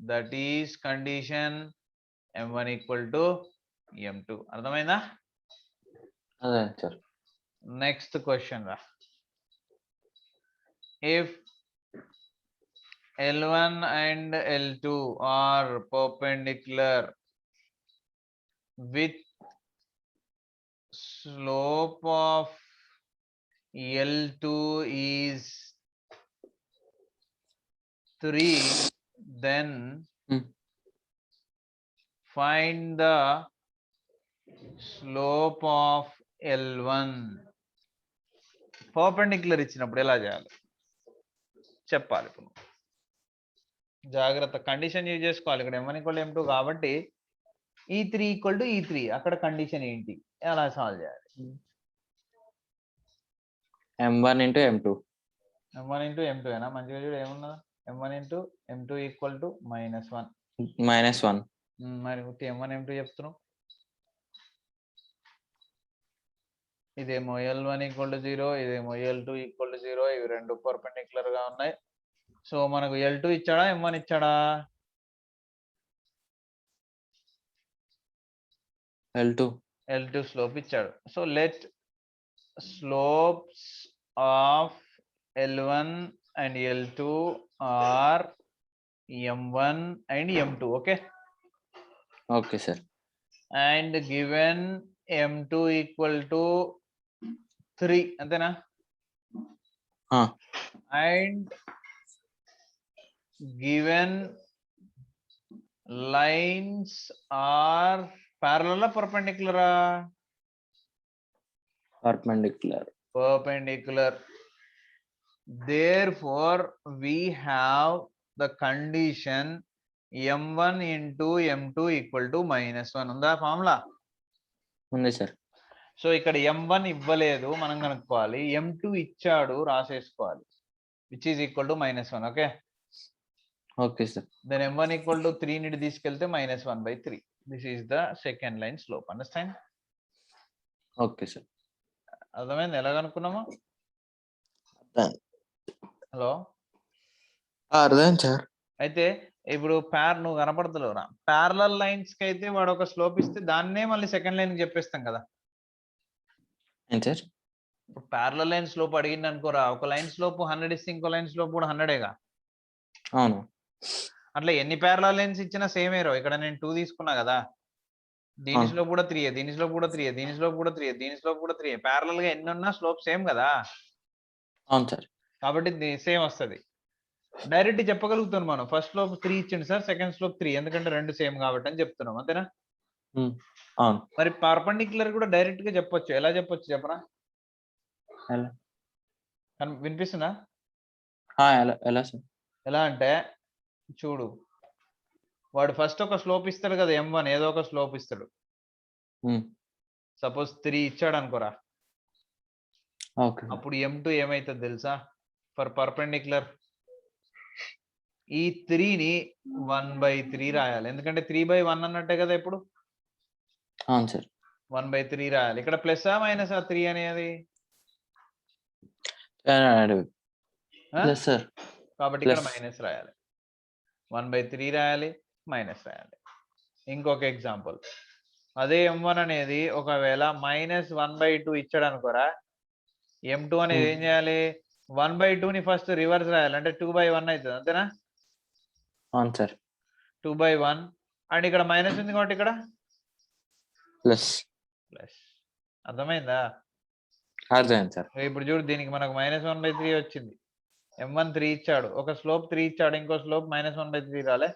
that is condition m1 equal to m2. అర్థమైందా? అదే sir. Next question రా. if L1 and L2 are perpendicular with slope of L2 is 3, then find the slope of L1 perpendicular ఇచ్చినప్పుడు ఎలా చేయాలి చెప్పాలి. ఇప్పుడు జాగ్రత్త condition use చేసుకోవాలి. ఇక్కడ m1 = m2 కాబట్టి E3 = E3 అక్కడ కండిషన్ ఏంటి, ఎలా సాల్వ్ చేయాలి? m1 into m2 m1 into m2 ఏనా? మంచిగా చూడు ఏమున్నదా, m1 into m2 = -1 -1. మరి m1 m2 చెప్తున్నావు. ఇదేమో L1 = 0, ఇదేమో L2 = 0. ఇవి రెండు పర్పెండిక్యులర్ గా ఉన్నాయి. సో మనకు L2 ఇచ్చాడా, m1 ఇచ్చాడా? L2 స్లోప్ ఇచ్చాడు. So let slopes of L1 and L2 are m1 and m2. Okay. Okay, sir. And given m2 = 3 అంతేనా? And given lines are parallel or perpendicular? Perpendicular. Therefore we have the condition m1 into m2 = -1. ఉందా formula? ఉంది sir. So ఇక్కడ m1 ఇవ్వలేదు, మనం కనుక్కోవాలి. m2 ఇచ్చాడు, రాసేసుకోవాలి, which is equal to -1. Okay. Okay sir. Then m1 = 3 ని తీసుకెళ్తే -1/3. This is the second line slope. Understand? Okay sir. అర్థమైంది ఎలా కనుక్కున్నామో? హలో, అర్థం సార్. అయితే ఇప్పుడు నువ్వు కనపడతలేవురా, ప్యారలల్ లైన్స్ కి అయితే వాడు ఒక స్లోప్ ఇస్తే దాన్నే మళ్ళీ సెకండ్ లైన్ కి చెప్పేస్తాం కదా. సార్ ఇప్పుడు ప్యారలల్ లైన్ స్లోప్ అడిగింది అనుకోరా, ఒక లైన్ స్లోప్ 100 ఇస్తే ఇంకో లైన్ స్లోప్ కూడా 100గా. అవును. అట్లా ఎన్ని ప్యారలల్ లైన్స్ ఇచ్చినా సేమ్ ఏరో. ఇక్కడ నేను 2 తీసుకున్నా కదా, దీని స్లోప్ కూడా 3, దీని స్లోప్ కూడా 3, దీని స్లోప్ కూడా 3, దీని స్లోప్ కూడా 3. ప్యారలల్ గా ఎన్ని ఉన్నా స్లోప్ సేమ్ కదా. అవును సార్. కాబట్టి సేమ్ వస్తుంది. డైరెక్ట్ చెప్పగలుగుతాను మనం, ఫస్ట్ స్లోప్ 3 ఇచ్చింది సార్, సెకండ్ స్లోప్ 3, ఎందుకంటే రెండు సేమ్ కాబట్టి అని చెప్తున్నాం. అంతేనా? అవును. మరి పర్పెండిక్యులర్ కూడా డైరెక్ట్ గా చెప్పొచ్చు. ఎలా చెప్పొచ్చు చెప్పరా? వినిపిస్తుందా? ఎలా సార్? ఎలా అంటే చూడు, వాడు ఫస్ట్ ఒక స్లోప్ ఇస్తాడు కదా, m1 ఏదో ఒక స్లోప్ ఇస్తాడు. సపోజ్ 3 ఇచ్చాడు అనుకోరా, అప్పుడు m2 ఏమైతుంది తెలుసా? ఫర్ పర్పెండిక్యులర్ ఈ 3ని 1/3 రాయాలి, ఎందుకంటే 3/1 అన్నట్టే కదా ఇప్పుడు. అవును సార్. 1/3 రాయాలి. ఇక్కడ ప్లస్ మైనస్ 3 అనేది ప్లస్ సార్. కాబట్టి ఇక్కడ మైనస్ రాయాలి, 1/3 రాయాలి, మైనస్ రాయాలి. ఇంకొక ఎగ్జాంపుల్, అదే m1 అనేది ఒకవేళ -1/2 ఇచ్చాడు అనుకోరా, m2 అనేది ఏం చేయాలి? 1/2ని ఫస్ట్ రివర్స్ రాయాలి, అంటే 2/1 అవుతుంది. అంతేనా? అవును సార్. 2/1 అండ్ ఇక్కడ మైనస్ ఉంది కాబట్టి ఇక్కడ ప్లస్. అర్థమైందా? అర్థమైంది సార్. ఇప్పుడు చూడు, దీనికి మనకు -1/3 వచ్చింది. m1 3 ఇచ్చాడు, ఒక స్లోప్ 3 ఇచ్చాడు, ఇంకో స్లోప్ -1/3 రాలే.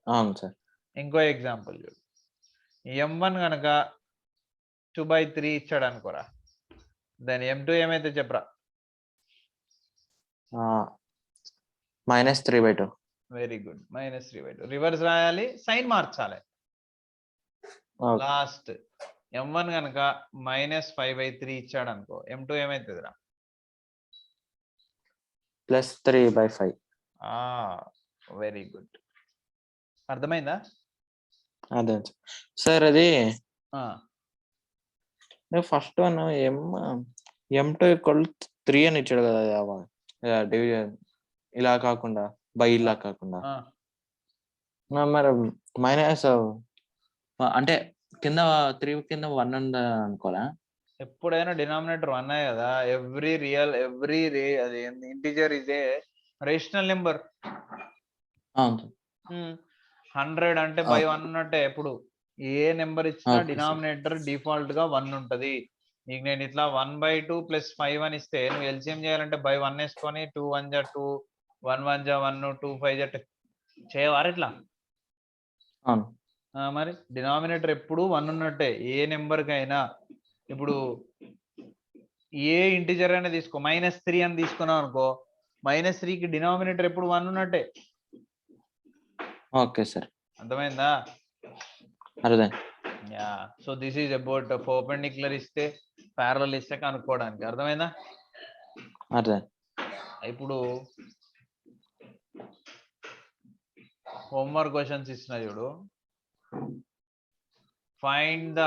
అవును సార్. ఇంకో ఎగ్జాంపుల్ చూడు, m1 కనుక 2/3 ఇచ్చాడు అనుకోరా, దాని m2 ఏమైతే చెప్పరా? -3/2. Very good, -3/2. రివర్స్ రాయాలి, సైన్ మార్చాలి. లాస్ట్ m1 కనుక -5/3 ఇచ్చాడు అనుకో, m2 ఏమైతుందిరా? +3/5. Very good. అర్థమైందా? అదే సార్. అది ఫస్ట్ వన్ m2 = 3 అని ఇచ్చాడు కదా, డివిజన్ ఇలా కాకుండా బై ఇలా కాకుండా, మరి మైనస్ అంటే కింద 3 కింద 1 ఉంది అనుకోరా? ఎప్పుడైనా డినామినేటర్ 1 కదా. ఎవ్రీ అది integer is a rational number. 100 అంటే బై 1 అన్నట్టే. ఎప్పుడు ఏ నెంబర్ ఇచ్చినా డినామినేటర్ డిఫాల్ట్ గా 1 ఉంటది. నీకు నేను ఇట్లా 1/2 + 5 అని ఇస్తే నువ్వు ఎల్సిఎం చేయాలంటే బై 1 వేసుకొని 2 1 = 2, 1 1 = 1, 2 5 చేయవారు ఇట్లా. మరి డినామినేటర్ ఎప్పుడు 1 ఉన్నట్టే ఏ నెంబర్ కైనా. ఇప్పుడు ఏ ఇంటిజర్ అయినా తీసుకో, -3 అని తీసుకున్నాం అనుకో, -3కి డినామినేటర్ ఎప్పుడు 1 ఉన్నట్టే. Okay sir. అర్థమైందా? అర్థం. Yeah. So this is about perpendicular ఇస్తే, ప్యారలల్ ఇస్తే కనుక్కోవడానికి. అర్థమైందా? అర్థం. ఇప్పుడు హోంవర్క్ క్వశ్చన్స్ ఇస్తున్నా చూడు. Find the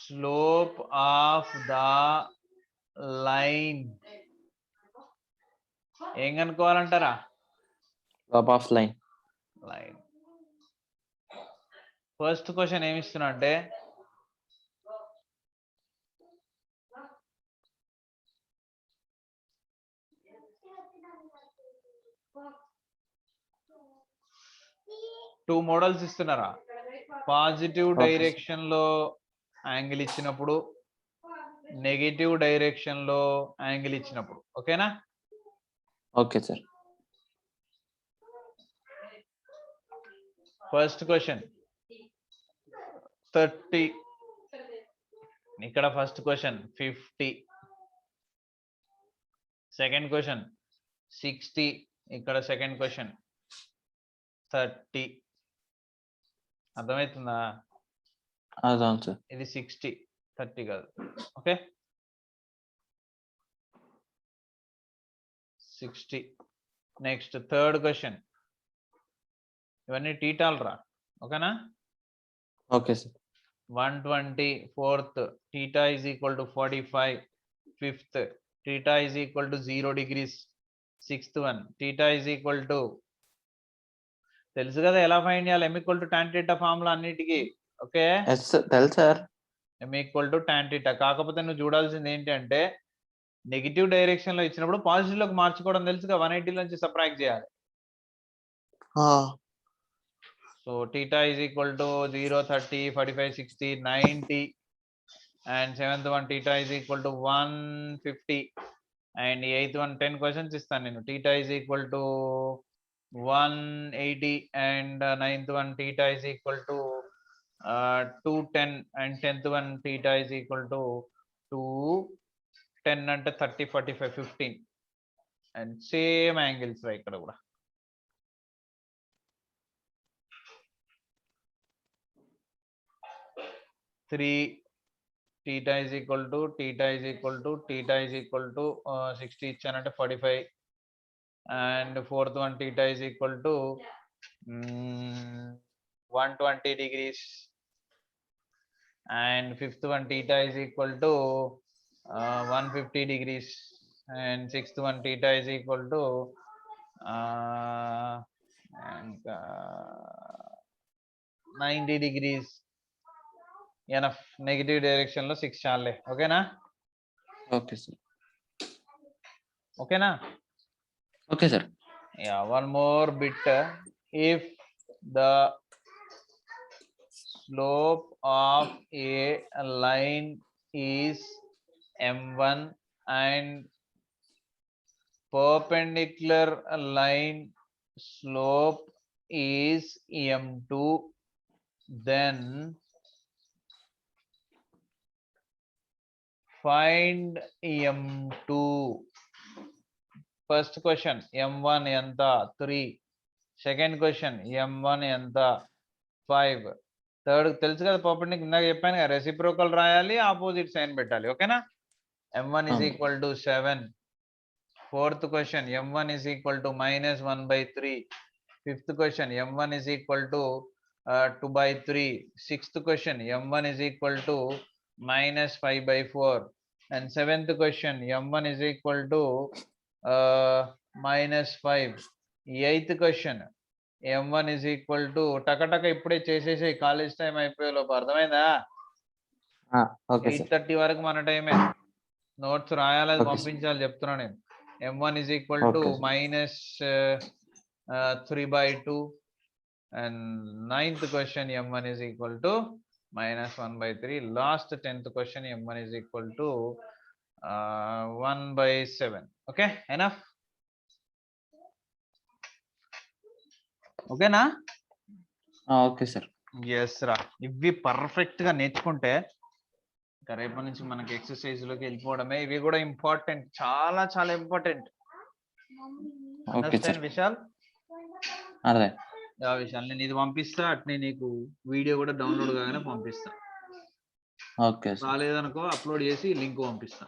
slope of the line. ఏం కనుక్కోవాలంటారా? Slope of line. First question ఏమి ఇస్తున్నా అంటే, టూ మోడల్స్ ఇస్తున్నారా? పాజిటివ్ డైరెక్షన్ లో యాంగిల్ ఇచ్చినప్పుడు, నెగటివ్ డైరెక్షన్ లో యాంగిల్ ఇచ్చినప్పుడు. ఓకేనా? Okay sir. ఫస్ట్ క్వశ్చన్ 30, ఇక్కడ ఫస్ట్ క్వశ్చన్ 50, సెకండ్ క్వశ్చన్ 60, ఇక్కడ సెకండ్ క్వశ్చన్ 30. అర్థమవుతుందా? అర్థం సార్. ఇది 60, 30 కాదు. ఓకే, 60. Next third question. ఇవన్నీ టీటాలు రా. ఓకేనా? Okay sir. 120, fourth, theta is equal to 45, fifth, theta is equal to 0 degrees, sixth one, theta is equal to, తెలుసు కదా ఎలా ఫైండ్ చేయాలి? m equal to tan theta formula అన్నిటికీ. ఓకే, తెలుసు sir. m equal to tan theta. కాకపోతే నువ్వు చూడాల్సింది ఏంటి అంటే, నెగిటివ్ డైరెక్షన్ లో ఇచ్చినప్పుడు పాజిటివ్ లోకి మార్చుకోవడం తెలుసుగా, 180 నుంచి సబ్ట్రాక్ట్ చేయాలి. So theta is equal to 0, 30, 45, 60, 90, and seventh one theta is equal to 150, and eighth one 10 questions ఇస్తాను నేను. theta is equal to 180, and ninth one theta is equal to 210, and 10th one theta is equal to 210 అంటే 30, 45, 15, and same angles రా ఇక్కడ కూడా. Three, theta is equal to 60 ఇచ్చానంటే 45, and fourth one theta is equal to 120 degrees, and fifth one theta is equal to 150 degrees, and sixth one theta is equal to 90 degrees. Enough. Negative direction లో 6 చాలే. ఓకేనా? Okay sir. ఓకేనా? Okay sir. Yeah, one more bit. If the slope of a line is m1 and perpendicular line slope is m2, then find m2. First question m1 ఎంత? 3. Second question m1 ఎంత? 5. Third తెలుసు కదా, perpendicular ఇందాక చెప్పాను కదా, reciprocal రాయాలి, opposite sign పెట్టాలి. ఓకేనా? m1 is equal to 7. Fourth question m1 is equal to -1/3. Fifth question m1 is equal to 2/3. Sixth question m1 is equal to -5/4. and seventh question m1 is equal to -5. Eighth question m1 is equal to, టకటక ఇప్పుడే చేసేసి college time అయిపోయే లోపు. అర్థమైందా? 8:30 వరకు మన టైమే. Notes రాయాలి, పంపించాలి చెప్తున్నా నేను. m1 is equal to -3/2, and ninth question m1 is equal to -1/3. Last 10th question m1 is equal to 1/7. Okay, enough. ఓకేనా? Okay sir. ఎస్ రా, ఇవి పర్ఫెక్ట్ గా నేర్చుకుంటే ఇంకా రేపటి నుంచి మనకి ఎక్సర్సైజ్ లోకి వెళ్ళిపోవడమే. ఇవి కూడా ఇంపార్టెంట్, చాలా చాలా ఇంపార్టెంట్. Okay sir. విశాల్, అదే విశాల్ నేను ఇది పంపిస్తా, అట్నే నీకు వీడియో కూడా డౌన్లోడ్ కాగానే పంపిస్తా. Okay sir. రాలేదనుకో అప్లోడ్ చేసి లింక్ పంపిస్తా.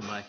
బాయ్.